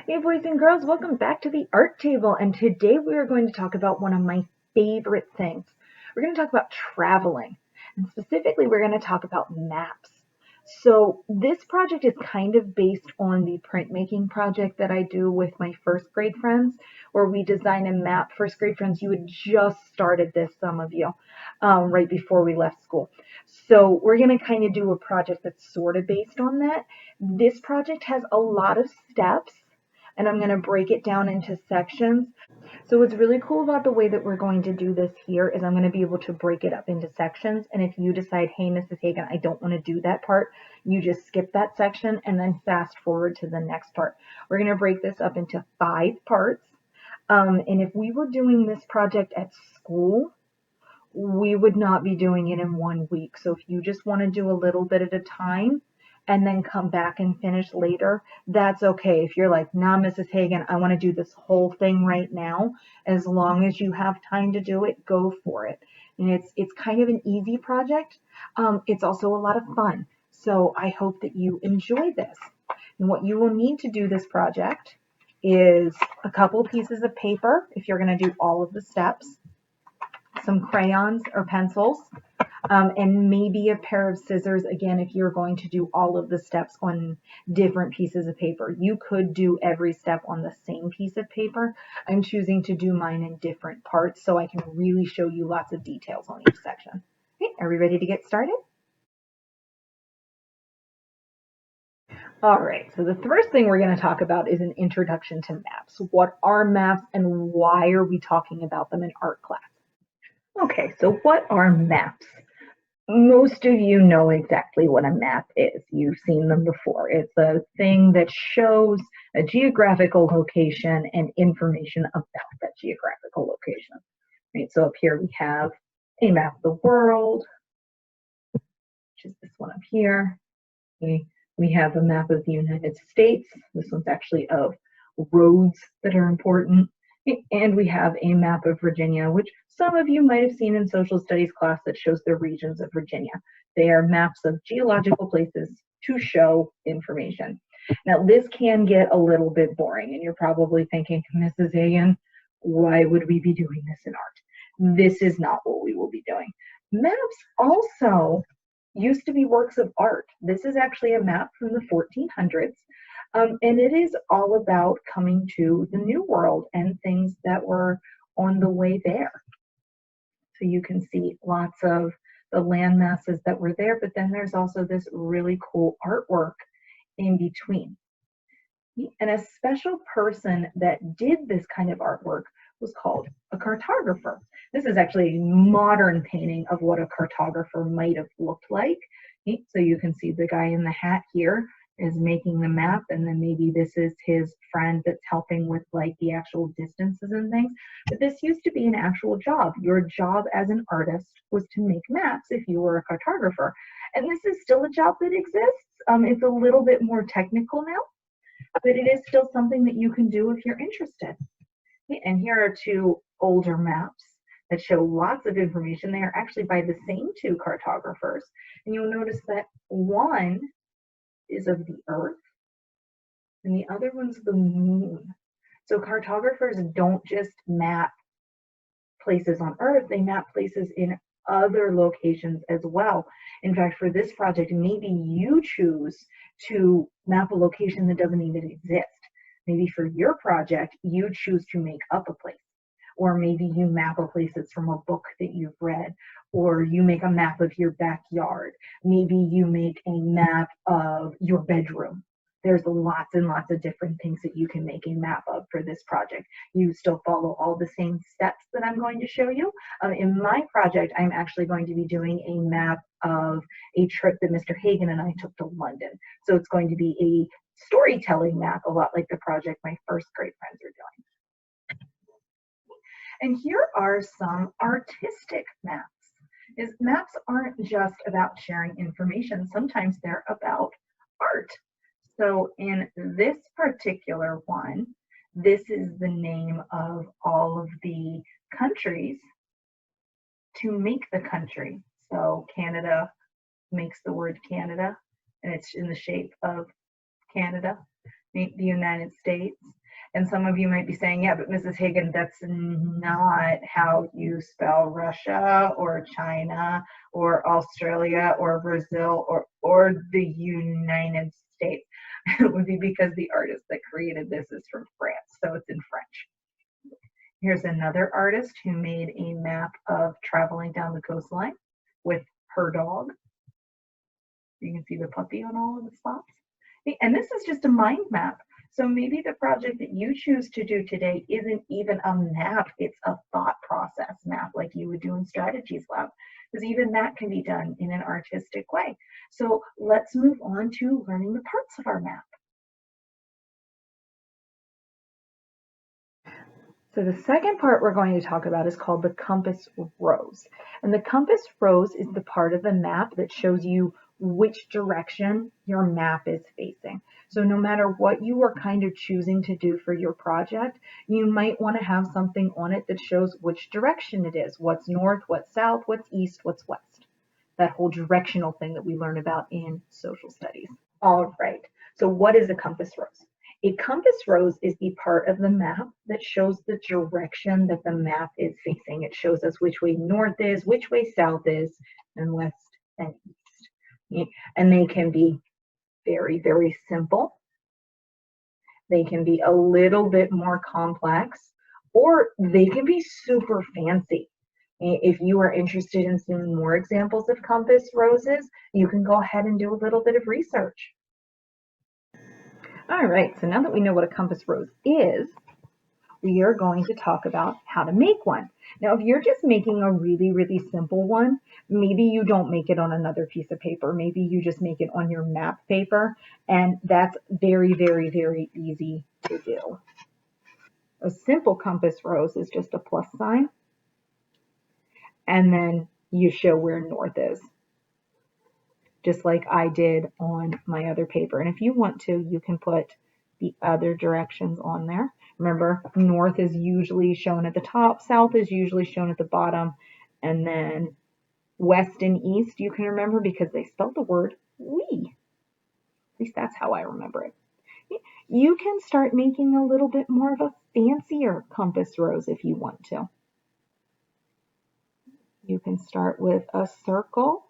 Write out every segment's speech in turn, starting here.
Hey boys and girls, welcome back to the art table, and today we are going to talk about one of my favorite things. We're going to talk about traveling, and specifically we're going to talk about maps. So this project is kind of based on the printmaking project that I do with my first grade friends, where we design a map. First grade friends, you had just started this, some of you, right before we left school. So we're going to kind of do a project that's sort of based on that. This project has a lot of steps, and I'm going to break it down into sections. So what's really cool about the way that we're going to do this here is I'm going to be able to break it up into sections. And if you decide, hey, Mrs. Hagen, I don't want to do that part, you just skip that section and then fast forward to the next part. We're going to break this up into 5 parts. And if we were doing this project at school, we would not be doing it in 1 week. So if you just want to do a little bit at a time and then come back and finish later, that's okay. If you're like, nah, Mrs. Hagen, I want to do this whole thing right now, as long as you have time to do it, go for it. And it's kind of an easy project. It's also a lot of fun. So I hope that you enjoy this. And what you will need to do this project is a couple pieces of paper if you're going to do all of the steps, some crayons or pencils, and maybe a pair of scissors, again, if you're going to do all of the steps on different pieces of paper. You could do every step on the same piece of paper. I'm choosing to do mine in different parts so I can really show you lots of details on each section. Okay, are we ready to get started? All right, so the first thing we're going to talk about is an introduction to maps. What are maps and why are we talking about them in art class? Okay, so what are maps? Most of you know exactly what a map is. You've seen them before. It's a thing that shows a geographical location and information about that geographical location. Right, so up here we have a map of the world, which is this one up here. Okay. We have a map of the United States. This one's actually of roads that are important. And we have a map of Virginia, which some of you might have seen in social studies class that shows the regions of Virginia. They are maps of geological places to show information. Now, this can get a little bit boring, and you're probably thinking, Mrs. Hagen, why would we be doing this in art? This is not what we will be doing. Maps also used to be works of art. This is actually a map from the 1400s, and it is all about coming to the New World and things that were on the way there. So you can see lots of the land masses that were there, but then there's also this really cool artwork in between. And a special person that did this kind of artwork was called a cartographer. This is actually a modern painting of what a cartographer might have looked like. So you can see the guy in the hat here is making the map, and then maybe this is his friend that's helping with like the actual distances and things. But this used to be an actual job. Your job as an artist was to make maps if you were a cartographer. And this is still a job that exists. It's a little bit more technical now, but it is still something that you can do if you're interested. And here are 2 older maps that show lots of information. They are actually by the same 2 cartographers. And you'll notice that one is of the Earth and the other one's the Moon. So cartographers don't just map places on Earth, they map places in other locations as well. In fact, for this project, maybe you choose to map a location that doesn't even exist. Maybe for your project, you choose to make up a place. Or maybe you map a place that's from a book that you've read, or you make a map of your backyard. Maybe you make a map of your bedroom. There's lots and lots of different things that you can make a map of for this project. You still follow all the same steps that I'm going to show you. In my project, I'm actually going to be doing a map of a trip that Mr. Hagen and I took to London. So it's going to be a storytelling map, a lot like the project my first grade friends are doing. And here are some artistic maps. Maps aren't just about sharing information. Sometimes they're about art. So in this particular one, this is the name of all of the countries to make the country. So Canada makes the word Canada, and it's in the shape of Canada. the United States. And some of you might be saying, yeah, but Mrs. Hagen, that's not how you spell Russia or China or Australia or Brazil or the United States. It would be because the artist that created this is from France, so it's in French. Here's another artist who made a map of traveling down the coastline with her dog. You can see the puppy on all of the spots. And this is just a mind map. So maybe the project that you choose to do today isn't even a map, it's a thought process map like you would do in Strategies Lab, because even that can be done in an artistic way. So let's move on to learning the parts of our map. So the second part we're going to talk about is called the compass rose. And the compass rose is the part of the map that shows you which direction your map is facing. So no matter what you are kind of choosing to do for your project, you might want to have something on it that shows which direction it is, what's north, what's south, what's east, what's west. That whole directional thing that we learn about in social studies. All right, so what is a compass rose? A compass rose is the part of the map that shows the direction that the map is facing. It shows us which way north is, which way south is, and west and east. And they can be very, very simple. They can be a little bit more complex, or they can be super fancy. If you are interested in seeing more examples of compass roses, you can go ahead and do a little bit of research. All right, so now that we know what a compass rose is, we are going to talk about how to make one. Now, if you're just making a really, really simple one, maybe you don't make it on another piece of paper. Maybe you just make it on your map paper, and that's very, very, very easy to do. A simple compass rose is just a plus sign, and then you show where north is, just like I did on my other paper. And if you want to, you can put the other directions on there. Remember, north is usually shown at the top, south is usually shown at the bottom, and then west and east you can remember because they spelled the word we. At least that's how I remember it. You can start making a little bit more of a fancier compass rose if you want to. You can start with a circle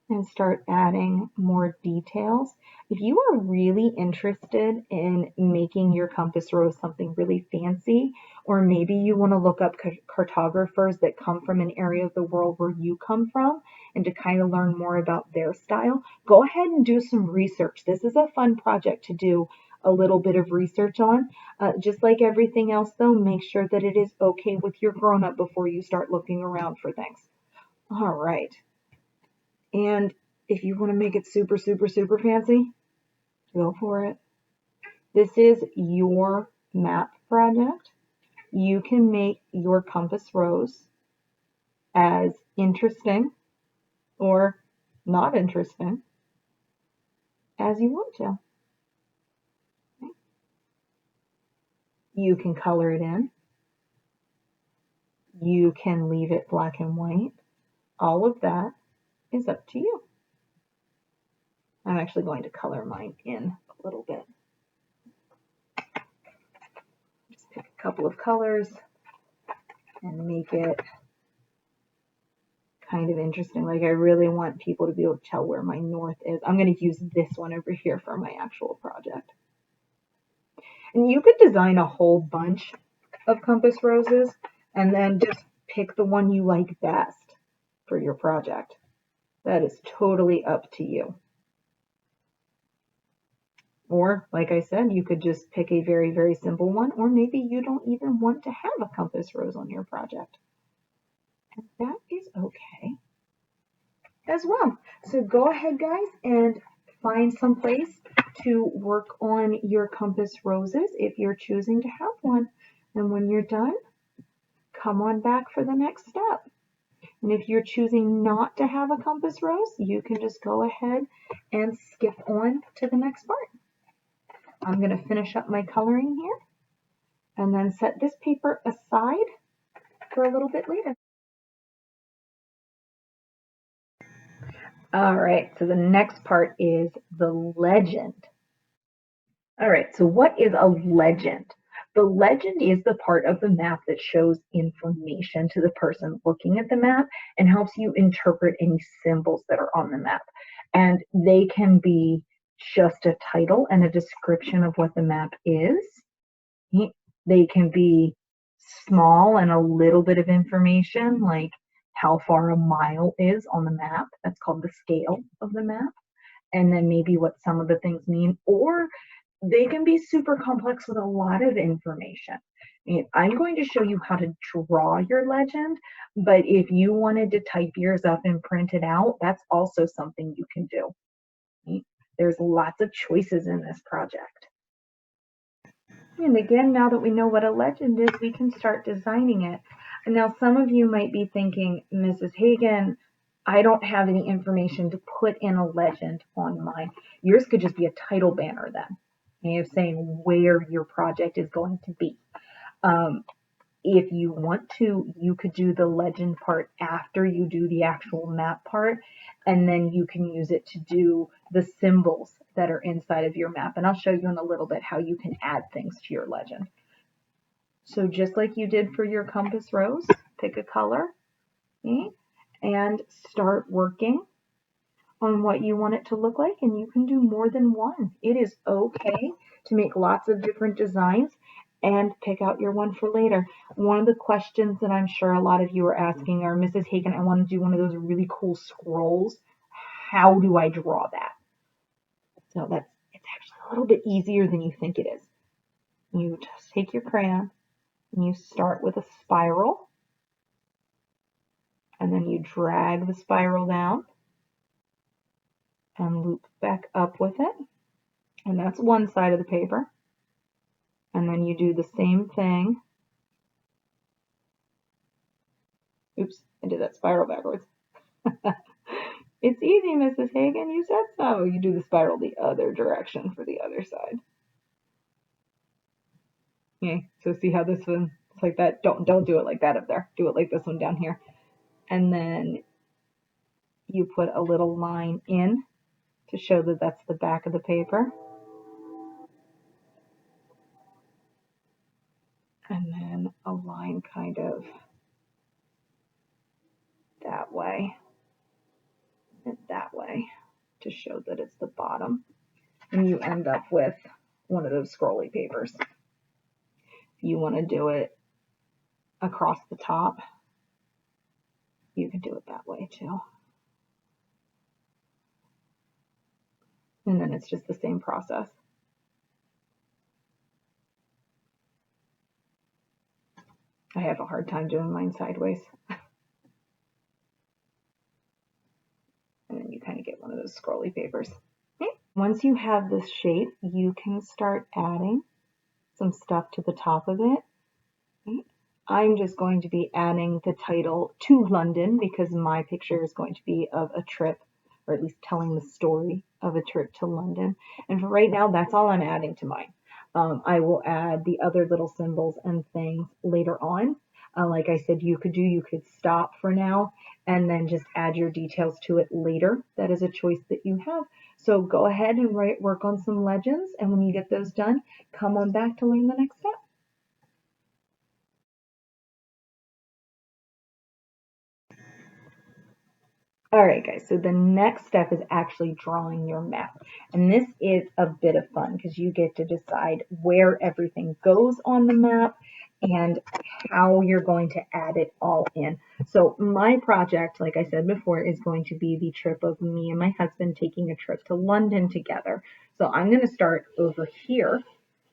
and start adding more details. If you are really interested in making your compass rose something really fancy, or maybe you want to look up cartographers that come from an area of the world where you come from and to kind of learn more about their style, go ahead and do some research. This is a fun project to do a little bit of research on. Just like everything else though, make sure that it is okay with your grown-up before you start looking around for things. All right. And if you want to make it super, super, super fancy, go for it. This is your map project. You can make your compass rose as interesting or not interesting as you want to. Okay. You can color it in. You can leave it black and white. All of that is up to you. I'm actually going to color mine in a little bit. Just pick a couple of colors and make it kind of interesting. Like I really want people to be able to tell where my north is. I'm going to use this one over here for my actual project. And you could design a whole bunch of compass roses and then just pick the one you like best for your project. That is totally up to you. Or, like I said, you could just pick a very, very simple one, or maybe you don't even want to have a compass rose on your project. And that is okay as well. So go ahead, guys, and find some place to work on your compass roses if you're choosing to have one. And when you're done, come on back for the next step. And if you're choosing not to have a compass rose, you can just go ahead and skip on to the next part. I'm going to finish up my coloring here and then set this paper aside for a little bit later. All right, so the next part is the legend. All right, so what is a legend? The legend is the part of the map that shows information to the person looking at the map and helps you interpret any symbols that are on the map. And they can be just a title and a description of what the map is. They can be small and a little bit of information, like how far a mile is on the map. That's called the scale of the map. And then maybe what some of the things mean, or they can be super complex with a lot of information. I'm going to show you how to draw your legend, but if you wanted to type yours up and print it out, that's also something you can do. There's lots of choices in this project. And again, now that we know what a legend is, we can start designing it. And now some of you might be thinking, Mrs. Hagen, I don't have any information to put in a legend on mine. Yours could just be a title banner then, of saying where your project is going to be. If you want to, you could do the legend part after you do the actual map part, and then you can use it to do the symbols that are inside of your map. And I'll show you in a little bit how you can add things to your legend. So just like you did for your compass rose, pick a color, okay, and start working on what you want it to look like, and you can do more than one. It is okay to make lots of different designs and pick out your one for later. One of the questions that I'm sure a lot of you are asking are, Mrs. Hagen, I want to do one of those really cool scrolls. How do I draw that? So it's actually a little bit easier than you think it is. You just take your crayon and you start with a spiral, and then you drag the spiral down and loop back up with it. And that's one side of the paper. And then you do the same thing. Oops, I did that spiral backwards. It's easy, Mrs. Hagen. You said so. You do the spiral the other direction for the other side. Okay, so see how this one, it's like that. Don't do it like that up there. Do it like this one down here. And then you put a little line in to show that that's the back of the paper. And then a line kind of that way and that way to show that it's the bottom. And you end up with one of those scrolly papers. If you want to do it across the top, you can do it that way too. And then it's just the same process. I have a hard time doing mine sideways. And then you kind of get one of those scrolly papers. Okay. Once you have this shape, you can start adding some stuff to the top of it. Okay. I'm just going to be adding the title to London because my picture is going to be of a trip, or at least telling the story of a trip to London. And for right now, that's all I'm adding to mine. I will add the other little symbols and things later on. Like I said, you could stop for now and then just add your details to it later. That is a choice that you have. So go ahead and work on some legends. And when you get those done, come on back to learn the next step. All right, guys, so the next step is actually drawing your map. And this is a bit of fun because you get to decide where everything goes on the map and how you're going to add it all in. So my project, like I said before, is going to be the trip of me and my husband taking a trip to London together. So I'm going to start over here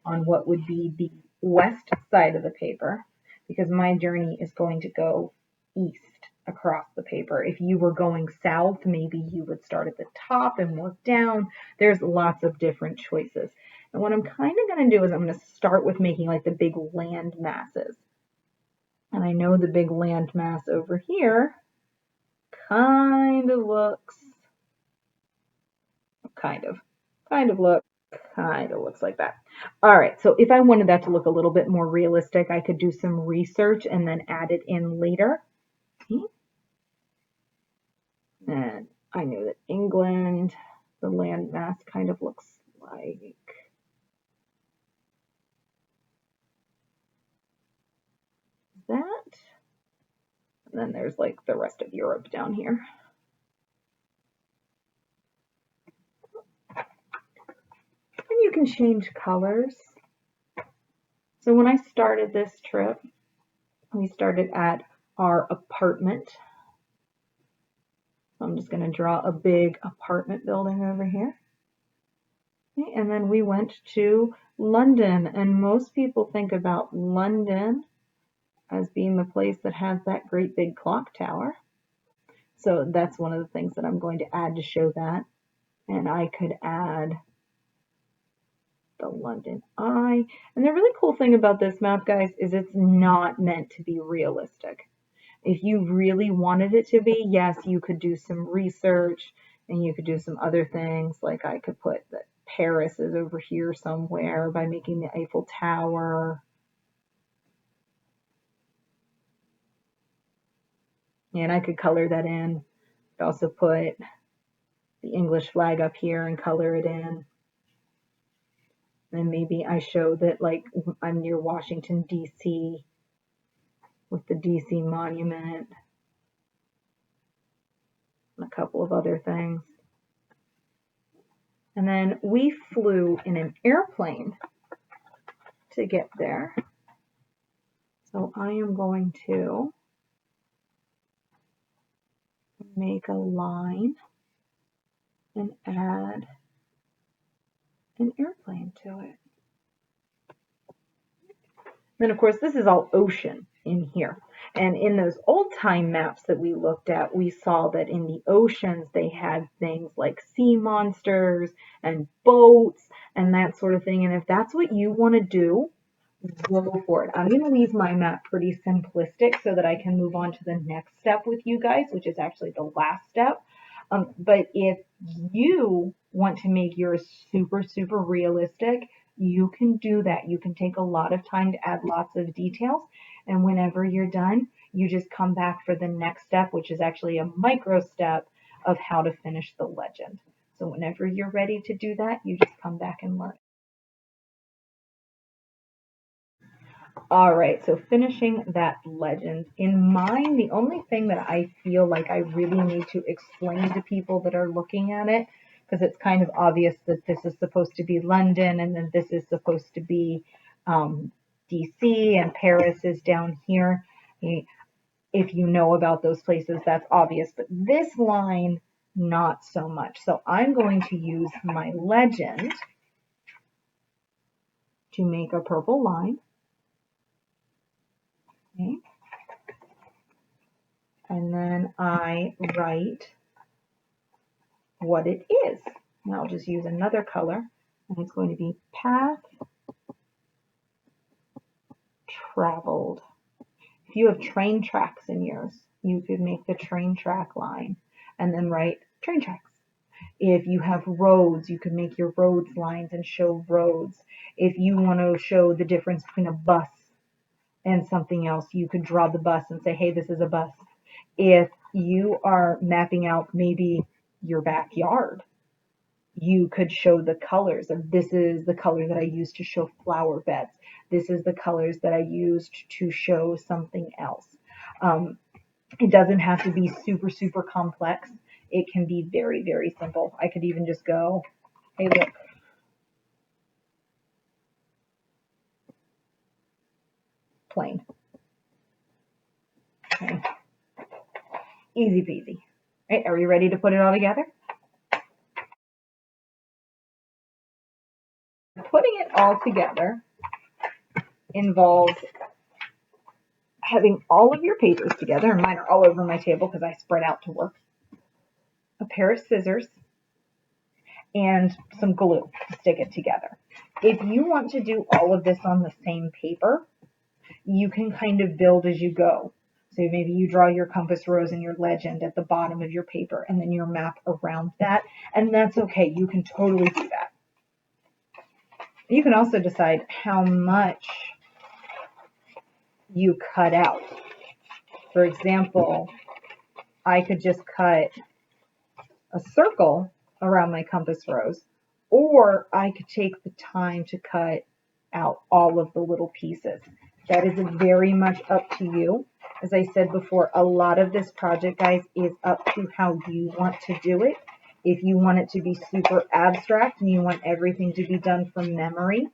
on what would be the west side of the paper because my journey is going to go east across the paper. If you were going south, maybe you would start at the top and work down. There's lots of different choices. And what I'm kind of going to do is I'm going to start with making like the big land masses. And I know the big land mass over here kind of looks like that. All right, so if I wanted that to look a little bit more realistic, I could do some research and then add it in later. And I knew that England, the landmass kind of looks like And then there's like the rest of Europe down here. And you can change colors. So when I started this trip, we started at our apartment. I'm just going to draw a big apartment building over here. Okay, and then we went to London, and most people think about London as being the place that has that great big clock tower. So that's one of the things that I'm going to add to show that. And I could add the London Eye. And the really cool thing about this map, guys, is it's not meant to be realistic. If you really wanted it to be, yes, you could do some research and you could do some other things. Like I could put that Paris is over here somewhere by making the Eiffel Tower. And I could color that in. I'd also put the English flag up here and color it in. And maybe I show that like I'm near Washington, D.C. with the D.C. monument and a couple of other things. And then we flew in an airplane to get there. So I am going to make a line and add an airplane to it. Then of course this is all ocean in here. And in those old time maps that we looked at, we saw that in the oceans they had things like sea monsters and boats and that sort of thing. And if that's what you want to do, go for it. I'm going to leave my map pretty simplistic so that I can move on to the next step with you guys, which is actually the last step. But if you want to make yours super, super realistic, you can do that. You can take a lot of time to add lots of details. And whenever you're done, you just come back for the next step, which is actually a micro step of how to finish the legend. So whenever you're ready to do that, you just come back and learn. All right, so finishing that legend. In mine, the only thing that I feel like I really need to explain to people that are looking at it, because it's kind of obvious that this is supposed to be London and then this is supposed to be DC and Paris is down here. If you know about those places, that's obvious, but this line, not so much. So I'm going to use my legend to make a purple line. Okay. And then I write what it is. And I'll just use another color, and it's going to be path traveled. If you have train tracks in yours, you could make the train track line and then write train tracks. If you have roads, you could make your roads lines and show roads. If you want to show the difference between a bus and something else, you could draw the bus and say, hey, this is a bus. If you are mapping out maybe your backyard, you could show the colors of this is the color that I used to show flower beds. This is the colors that I used to show something else. It doesn't have to be super, super complex. It can be very, very simple. I could even just go, hey, look. Plain. Okay. Easy peasy. All right, are we ready to put it all together? Putting it all together involves having all of your papers together, and mine are all over my table because I spread out to work, a pair of scissors, and some glue to stick it together. If you want to do all of this on the same paper, you can kind of build as you go. So maybe you draw your compass rose and your legend at the bottom of your paper and then your map around that, and that's okay. You can totally do that. You can also decide how much you cut out. For example, I could just cut a circle around my compass rose, or I could take the time to cut out all of the little pieces. That is very much up to you. As I said before, a lot of this project, guys, is up to how you want to do it. If you want it to be super abstract and you want everything to be done from memory,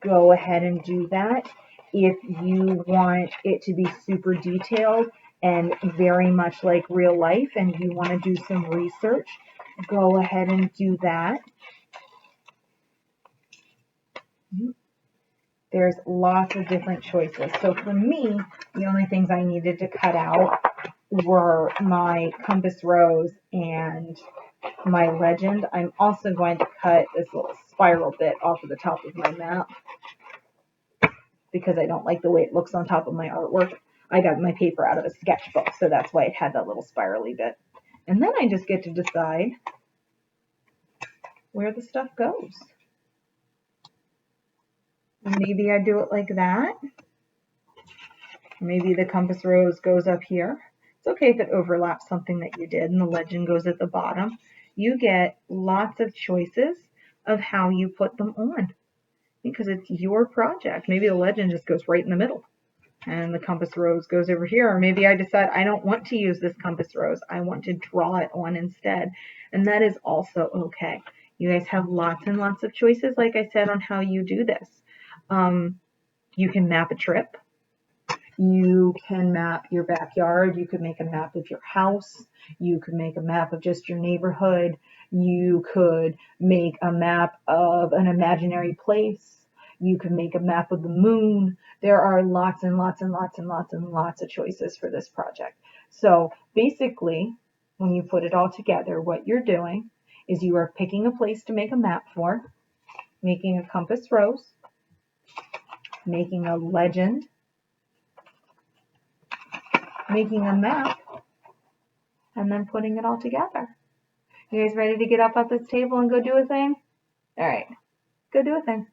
go ahead and do that. If you want it to be super detailed and very much like real life and you want to do some research, go ahead and do that. There's lots of different choices. So for me, the only things I needed to cut out were my compass rose and my legend. I'm also going to cut this little spiral bit off of the top of my map because I don't like the way it looks on top of my artwork. I got my paper out of a sketchbook, so that's why it had that little spirally bit. And then I just get to decide where the stuff goes. Maybe I do it like that. Maybe the compass rose goes up here. It's okay if it overlaps something that you did and the legend goes at the bottom. You get lots of choices of how you put them on because it's your project. Maybe the legend just goes right in the middle and the compass rose goes over here. Or maybe I decide I don't want to use this compass rose. I want to draw it on instead. And that is also okay. You guys have lots and lots of choices, like I said, on how you do this. You can map a trip. You can map your backyard. You could make a map of your house. You could make a map of just your neighborhood. You could make a map of an imaginary place. You could make a map of the moon. There are lots and lots and lots and lots and lots of choices for this project. So basically, when you put it all together, what you're doing is you are picking a place to make a map for, making a compass rose, making a legend, making a map, and then putting it all together. You guys ready to get up at this table and go do a thing? All right, go do a thing.